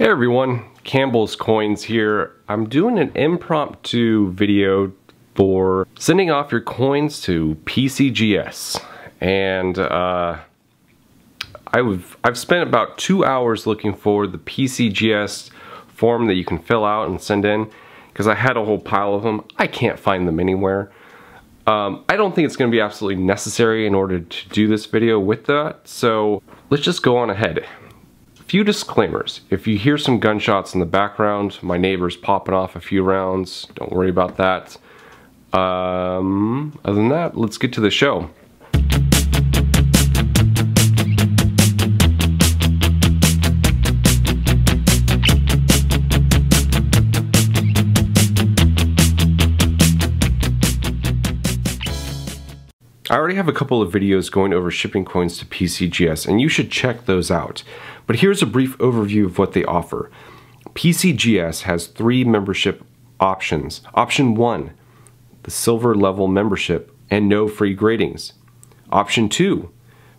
Hey everyone, Campbell's Coins here. I'm doing an impromptu video for sending off your coins to Pcgs, and I've spent about 2 hours looking for the Pcgs form that you can fill out and send in, because I had a whole pile of them. I can't find them anywhere. I don't think it's going to be absolutely necessary in order to do this video with that, so let's just go on ahead. Few disclaimers. If you hear some gunshots in the background, my neighbor's popping off a few rounds. Don't worry about that. Other than that, let's get to the show. I already have a couple of videos going over shipping coins to Pcgs, and you should check those out. But here's a brief overview of what they offer. Pcgs has 3 membership options. Option 1, the silver level membership and no free gradings. Option 2,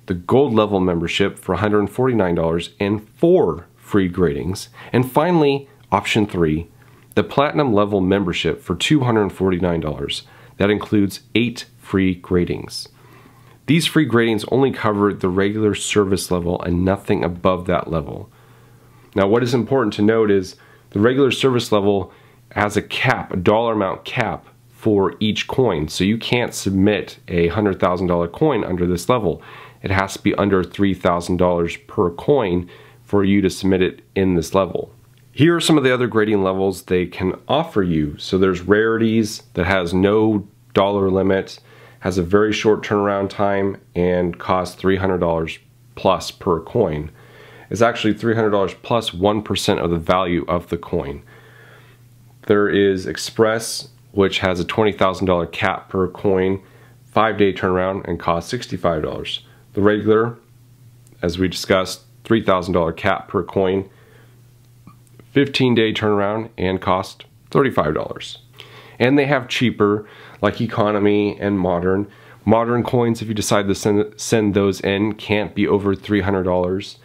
the gold level membership for $149 and 4 free gradings. And finally, option 3, the platinum level membership for $249. That includes 8 free gradings. These free gradings only cover the regular service level and nothing above that level. Now, what is important to note is the regular service level has a cap, a dollar amount cap for each coin. So you can't submit a $100,000 coin under this level. It has to be under $3,000 per coin for you to submit it in this level. Here are some of the other grading levels they can offer you. So there's rarities that has no dollar limit, has a very short turnaround time, and costs $300 plus per coin. It's actually $300 plus 1% of the value of the coin. There is Express, which has a $20,000 cap per coin, 5-day turnaround, and costs $65. The regular, as we discussed, $3,000 cap per coin, 15-day turnaround, and cost $35. And they have cheaper, like economy and modern. Modern coins, if you decide to send those in, can't be over $300.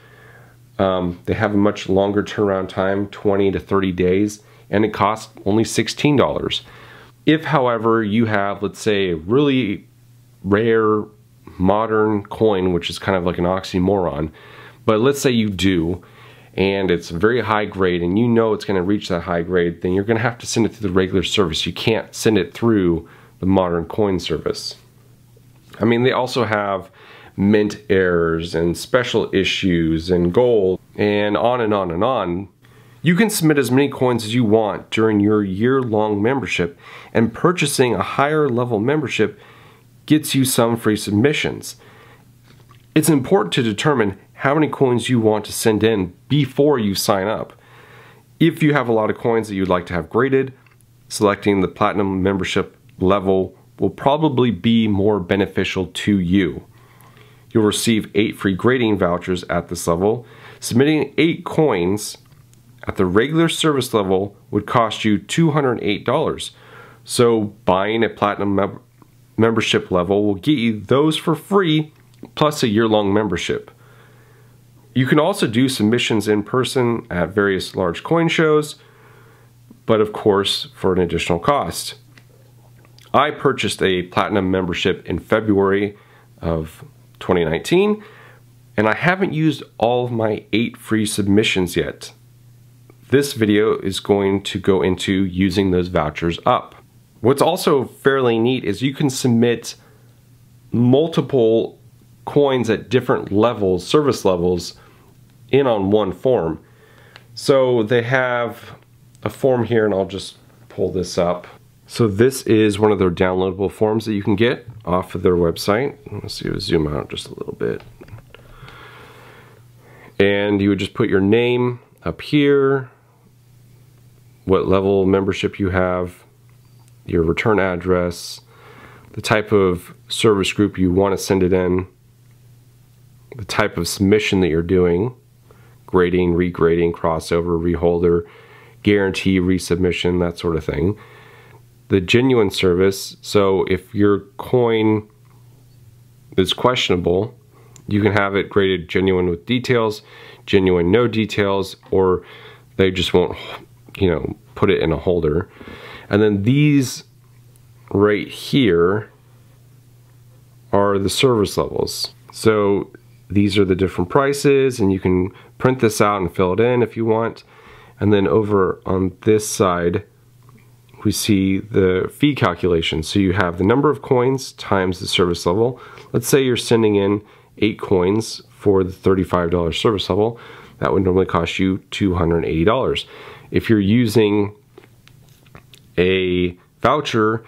They have a much longer turnaround time, 20 to 30 days, and it costs only $16. If, however, you have, let's say, a really rare modern coin, which is kind of like an oxymoron, but let's say you do, and it's very high grade and you know it's going to reach that high grade, then you're going to have to send it through the regular service. You can't send it through the modern coin service. I mean, they also have mint errors and special issues and gold and on and on and on. You can submit as many coins as you want during your year-long membership, and purchasing a higher level membership gets you some free submissions. It's important to determine how many coins you want to send in before you sign up. If you have a lot of coins that you'd like to have graded, selecting the platinum membership level will probably be more beneficial to you. You'll receive 8 free grading vouchers at this level. Submitting 8 coins at the regular service level would cost you $208. So buying a platinum membership level will get you those for free, plus a year-long membership. You can also do submissions in person at various large coin shows, but of course for an additional cost. I purchased a platinum membership in February of 2019, and I haven't used all of my 8 free submissions yet. This video is going to go into using those vouchers up. What's also fairly neat is you can submit multiple coins at different levels, service levels, in on one form. So they have a form here, and I'll just pull this up. So this is one of their downloadable forms that you can get off of their website. Let's see, we'll zoom out just a little bit. And you would just put your name up here, what level membership you have, your return address, the type of service group you want to send it in, the type of submission that you're doing, grading, regrading, crossover, reholder, guarantee, resubmission, that sort of thing. The genuine service, so if your coin is questionable, you can have it graded genuine with details, genuine no details, or They just won't, you know, put it in a holder. And then these right here are the service levels. So these are the different prices, and you can print this out and fill it in if you want. And then over on this side, we see the fee calculation. So you have the number of coins times the service level. Let's say you're sending in 8 coins for the $35 service level. That would normally cost you $280. If you're using a voucher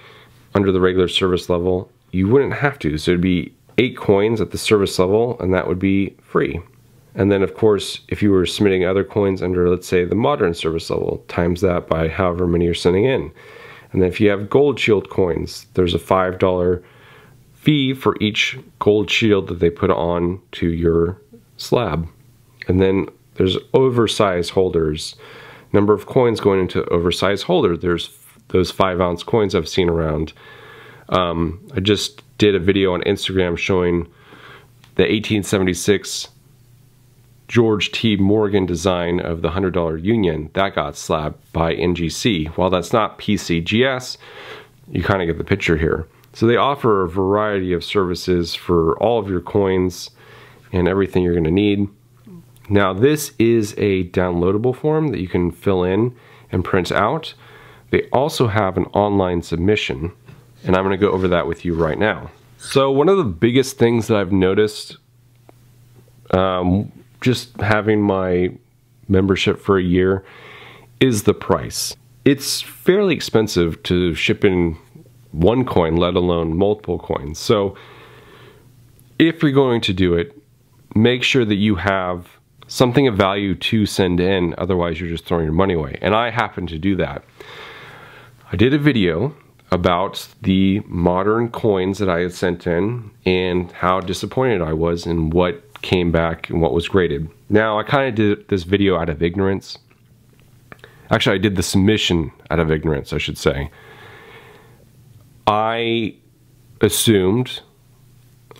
under the regular service level, you wouldn't have to. So it'd be 8 coins at the service level, and that would be free. And then of course, if you were submitting other coins under, let's say, the modern service level, times that by however many you're sending in. And then if you have gold shield coins, there's a $5 fee for each gold shield that they put on to your slab. And then there's oversized holders. Number of coins going into oversized holder. There's those 5-ounce coins I've seen around. I just did a video on Instagram showing the 1876 George T. Morgan design of the $100 Union. That got slabbed by NGC. While that's not PCGS, you kind of get the picture here. So they offer a variety of services for all of your coins and everything you're going to need. Now this is a downloadable form that you can fill in and print out. They also have an online submission, and I'm going to go over that with you right now. So one of the biggest things that I've noticed just having my membership for a year is the price. It's fairly expensive to ship in one coin, let alone multiple coins. So if you're going to do it, make sure that you have something of value to send in, otherwise you're just throwing your money away. And I happen to do that. I did a video about the modern coins that I had sent in and how disappointed I was in what came back and what was graded. Now I kind of did this video out of ignorance. Actually, I did the submission out of ignorance, I should say. I assumed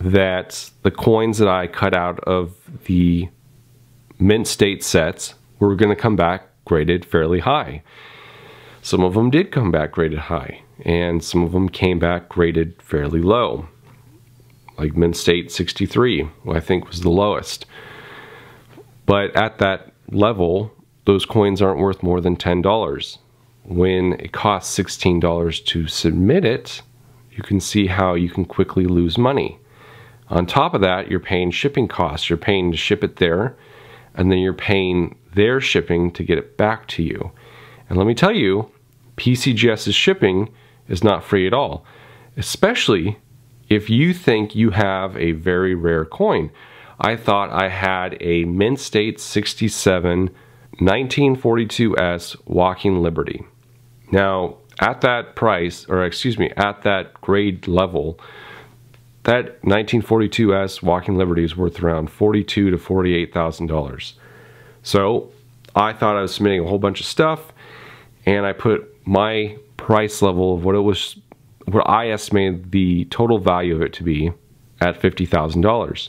that the coins that I cut out of the mint state sets were going to come back graded fairly high. Some of them did come back graded high, and some of them came back graded fairly low. Like mint state 63, I think was the lowest. But at that level, those coins aren't worth more than $10. When it costs $16 to submit it, you can see how you can quickly lose money. On top of that, you're paying shipping costs. You're paying to ship it there, and then you're paying their shipping to get it back to you. And let me tell you, PCGS's shipping is not free at all, especially if you think you have a very rare coin. I thought I had a mint state 67 1942S Walking Liberty. Now, at that price, or excuse me, at that grade level, that 1942S Walking Liberty is worth around $42,000 to $48,000. So I thought I was submitting a whole bunch of stuff, and I put my price level of what I estimated the total value of it to be at $50,000.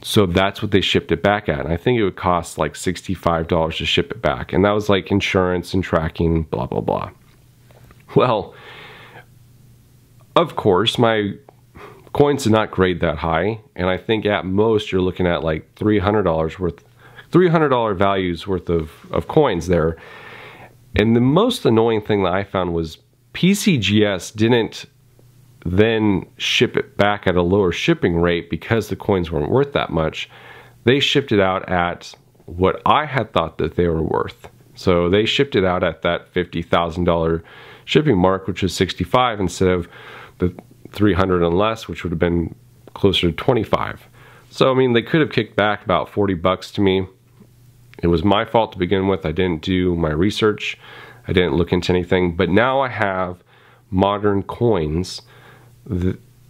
So that's what they shipped it back at. And I think it would cost like $65 to ship it back. And that was like insurance and tracking, blah, blah, blah. Well, of course, my coins did not grade that high. And I think at most you're looking at like $300 values worth of coins there. And the most annoying thing that I found was PCGS didn't then ship it back at a lower shipping rate because the coins weren't worth that much. They shipped it out at what I had thought that they were worth. So they shipped it out at that $50,000 shipping mark, which was 65 instead of the 300 and less, which would have been closer to 25. So I mean, they could have kicked back about 40 bucks to me. It was my fault to begin with. I didn't do my research. I didn't look into anything. But now I have modern coins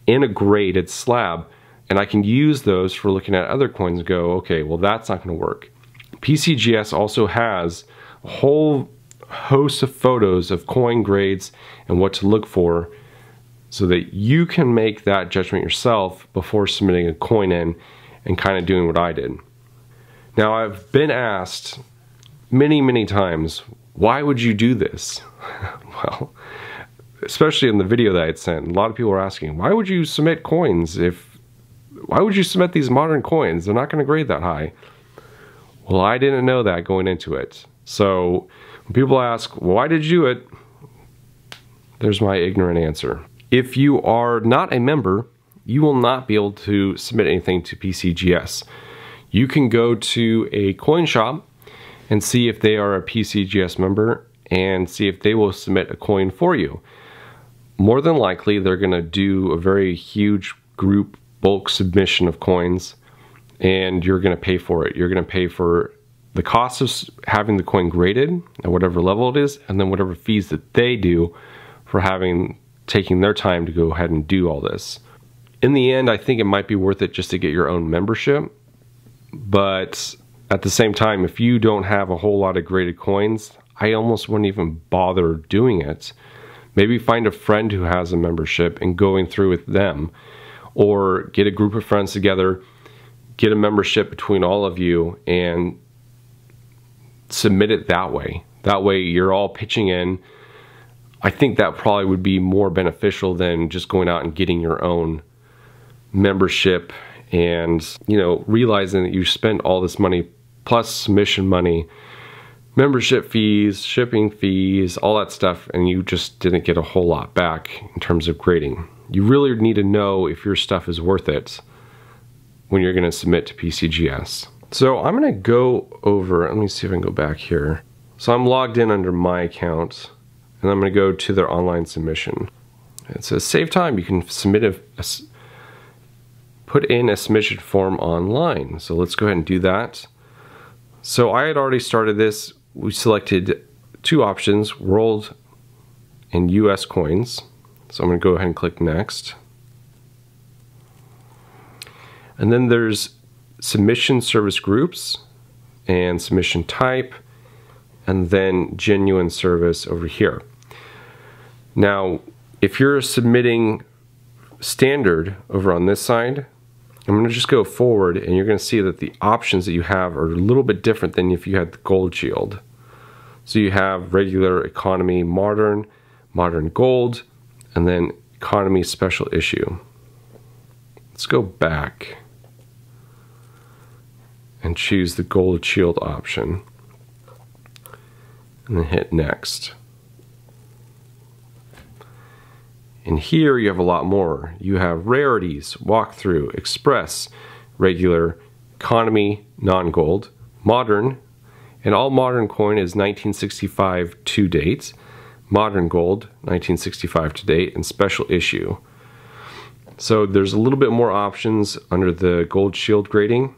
in a graded slab, and I can use those for looking at other coins and go, okay, well, that's not going to work. PCGS also has a whole host of photos of coin grades and what to look for so that you can make that judgment yourself before submitting a coin in and kind of doing what I did. Now, I've been asked many times, why would you do this? Well, especially in the video that I had sent, a lot of people were asking, why would you submit coins why would you submit these modern coins? They're not going to grade that high. Well, I didn't know that going into it. So when people ask, why did you do it? There's my ignorant answer. If you are not a member, you will not be able to submit anything to PCGS. You can go to a coin shop and see if they are a PCGS member and see if they will submit a coin for you. More than likely, they're going to do a very huge group bulk submission of coins, and you're going to pay for it. You're going to pay for the cost of having the coin graded at whatever level it is, and then whatever fees that they do for taking their time to go ahead and do all this. In the end, I think it might be worth it just to get your own membership, but at the same time, if you don't have a whole lot of graded coins, I almost wouldn't even bother doing it. Maybe find a friend who has a membership and going through with them, or get a group of friends together, get a membership between all of you and submit it that way. That way you're all pitching in. I think that probably would be more beneficial than just going out and getting your own membership and, you know, realizing that you spent all this money plus submission money, membership fees, shipping fees, all that stuff, and you just didn't get a whole lot back in terms of grading. You really need to know if your stuff is worth it when you're going to submit to PCGS. So I'm going to go over, let me see if I can go back here. So I'm logged in under my account, and I'm going to go to their online submission. It says save time. You can submit put in a submission form online. So let's go ahead and do that. So I had already started this. We selected two options, world and US coins. So I'm going to go ahead and click next. And then there's submission service groups and submission type, and then genuine service over here. Now, if you're submitting standard over on this side, I'm going to just go forward, and you're going to see that the options that you have are a little bit different than if you had the gold shield. So you have regular, economy, modern, modern gold, and then economy special issue. Let's go back and choose the gold shield option, and then hit next. And here you have a lot more. You have rarities, walkthrough, express, regular, economy, non-gold, modern, and all modern coin is 1965 to date, modern gold, 1965 to date, and special issue. So there's a little bit more options under the gold shield grading.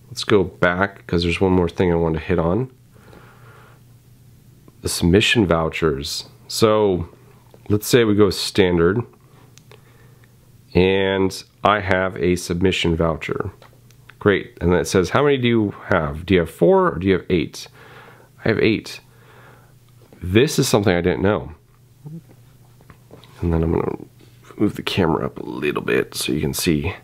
Let's go back because there's one more thing I want to hit on. The submission vouchers. So let's say we go standard, and I have a submission voucher. Great, and then it says, how many do you have? Do you have 4 or do you have 8? I have 8. This is something I didn't know. And then I'm gonna move the camera up a little bit so you can see.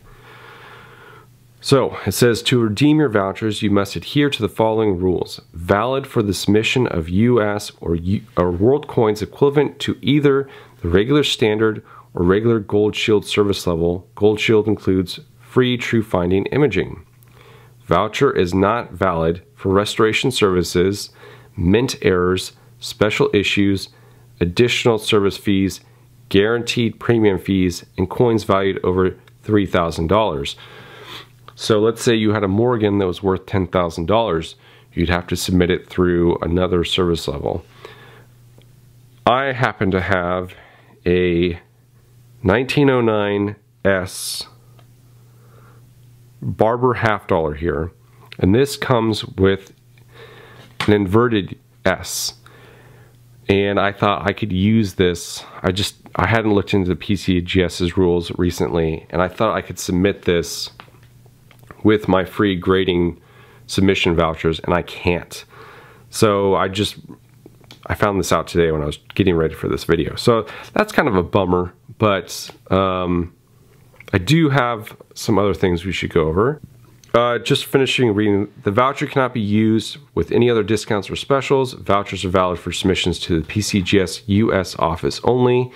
So it says, to redeem your vouchers, you must adhere to the following rules. Valid for the submission of US or world coins equivalent to either the regular standard or regular gold shield service level. Gold shield includes free true finding imaging. Voucher is not valid for restoration services, mint errors, special issues, additional service fees, guaranteed premium fees, and coins valued over $3,000. So let's say you had a Morgan that was worth $10,000. You'd have to submit it through another service level. I happen to have a 1909 S Barber half dollar here, and this comes with an inverted S, and I thought I could use this. I hadn't looked into the PCGS's rules recently, and I thought I could submit this with my free grading submission vouchers, and I can't. So I found this out today when I was getting ready for this video. So that's kind of a bummer, but I do have some other things we should go over. Just finishing reading. The voucher cannot be used with any other discounts or specials. Vouchers are valid for submissions to the PCGS US office only.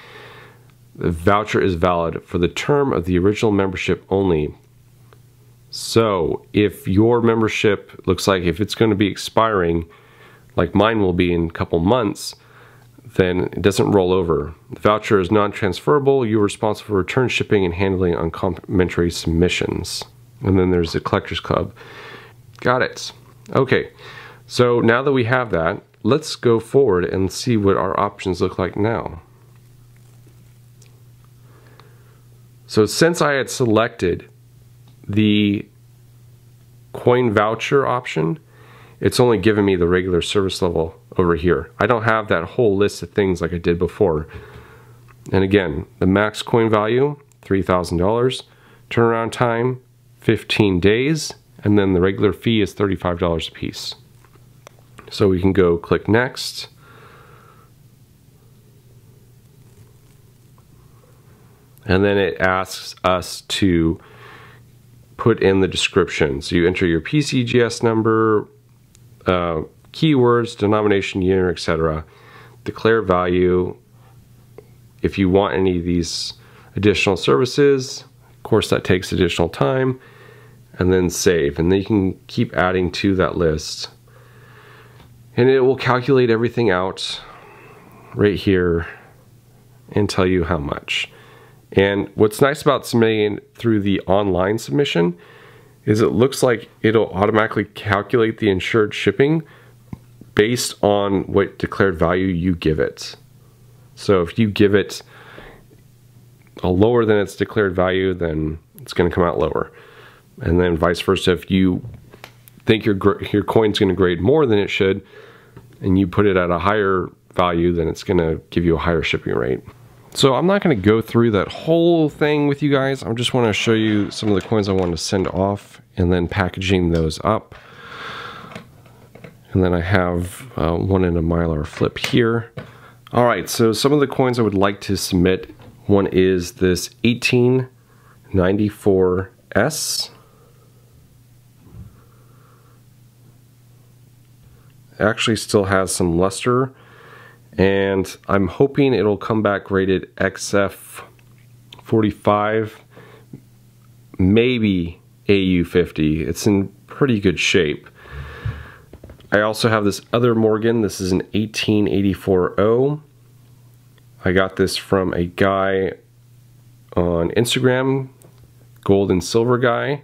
The voucher is valid for the term of the original membership only. So if your membership looks like if it's going to be expiring, like mine will be in a couple months, then it doesn't roll over. The voucher is non-transferable. You're responsible for return shipping and handling on complimentary submissions. And then there's the Collectors Club. Got it. Okay, so now that we have that, let's go forward and see what our options look like now. So since I had selected the coin voucher option, it's only given me the regular service level over here. I don't have that whole list of things like I did before. And again, the max coin value, $3,000. Turnaround time, 15 days. And then the regular fee is $35 a piece. So we can go click next. And then it asks us to put in the description. So you enter your PCGS number, keywords, denomination, year, etc. Declare value. If you want any of these additional services, of course that takes additional time, and then save. And then you can keep adding to that list. And it will calculate everything out right here and tell you how much. And what's nice about submitting through the online submission is it looks like it'll automatically calculate the insured shipping based on what declared value you give it. So if you give it a lower than its declared value, then it's going to come out lower. And then vice versa, if you think your coin's going to grade more than it should, and you put it at a higher value, then it's going to give you a higher shipping rate. So I'm not going to go through that whole thing with you guys. I just want to show you some of the coins I want to send off and then packaging those up. And then I have one in a Mylar flip here. All right, so some of the coins I would like to submit. One is this 1894S. It actually still has some luster. And I'm hoping it'll come back rated XF 45, maybe AU 50. It's in pretty good shape. I also have this other Morgan. This is an 1884O. I got this from a guy on Instagram, Gold and Silver Guy.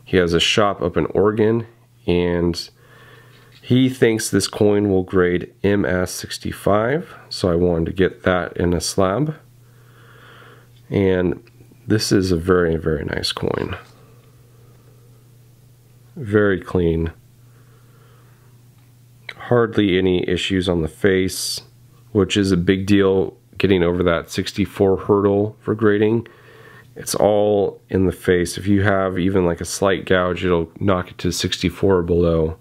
He has a shop up in Oregon, and he thinks this coin will grade MS65, so I wanted to get that in a slab. And this is a very, very nice coin. Very clean. Hardly any issues on the face, which is a big deal getting over that 64 hurdle for grading. It's all in the face. If you have even like a slight gouge, it'll knock it to 64 or below.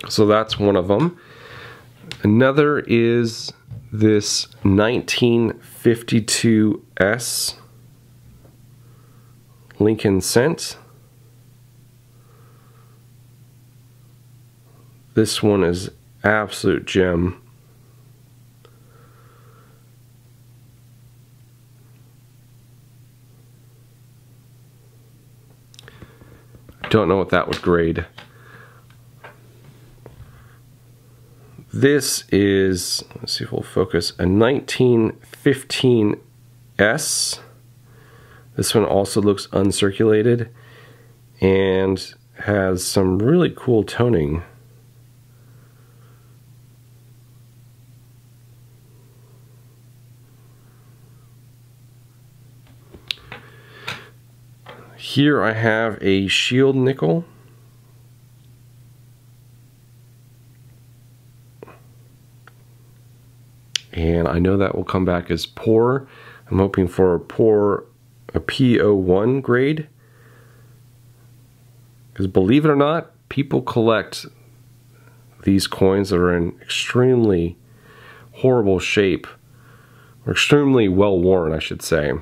So that's one of them. Another is this 1952S Lincoln Cent. This one is absolute gem. I don't know what that would grade. This is, let's see if we'll focus, a 1915S. This one also looks uncirculated and has some really cool toning. Here I have a shield nickel. And I know that will come back as poor. I'm hoping for a P01 grade. Because believe it or not, people collect these coins that are in extremely horrible shape or extremely well worn, I should say.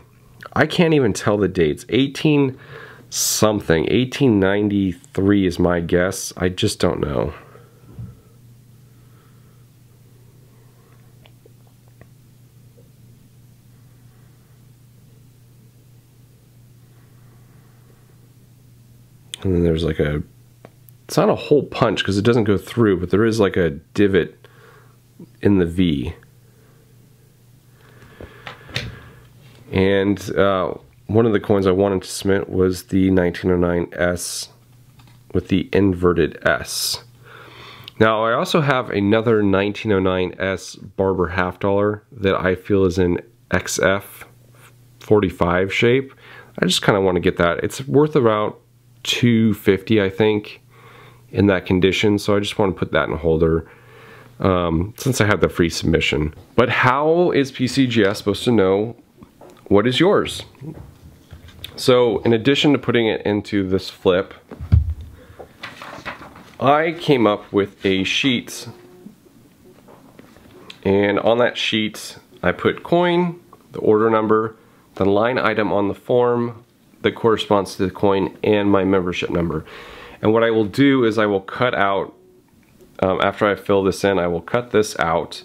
I can't even tell the dates. 18 something, 1893 is my guess. I just don't know. And then there's like a, it's not a hole punch because it doesn't go through, but there is like a divot in the V. And one of the coins I wanted to submit was the 1909 S with the inverted S. Now I also have another 1909 S Barber half dollar that I feel is in XF 45 shape. I just kind of want to get that. It's worth about $250, I think, in that condition, so I just want to put that in a holder since I had the free submission. But how is PCGS supposed to know what is yours? So in addition to putting it into this flip, I came up with a sheet, and on that sheet I put coin, the order number, the line item on the form that corresponds to the coin, and my membership number. And what I will do is I will cut out, after I fill this in, I will cut this out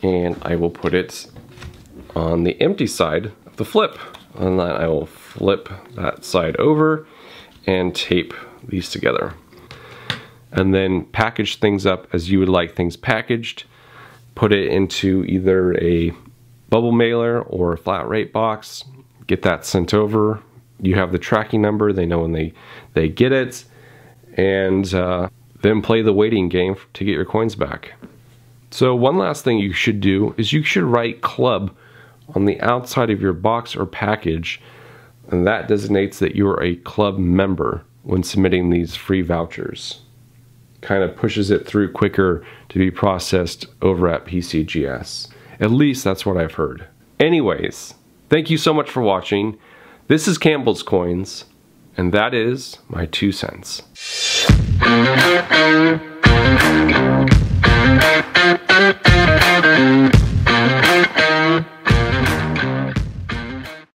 and I will put it on the empty side of the flip. And then I will flip that side over and tape these together. And then package things up as you would like things packaged. Put it into either a bubble mailer or a flat rate box. Get that sent over. You have the tracking number, they know when they get it, and then play the waiting game to get your coins back. So one last thing you should do is you should write club on the outside of your box or package, and that designates that you are a club member when submitting these free vouchers. Kind of pushes it through quicker to be processed over at PCGS. At least that's what I've heard. Anyways, thank you so much for watching. This is Campbell's Coins, and that is my 2 cents.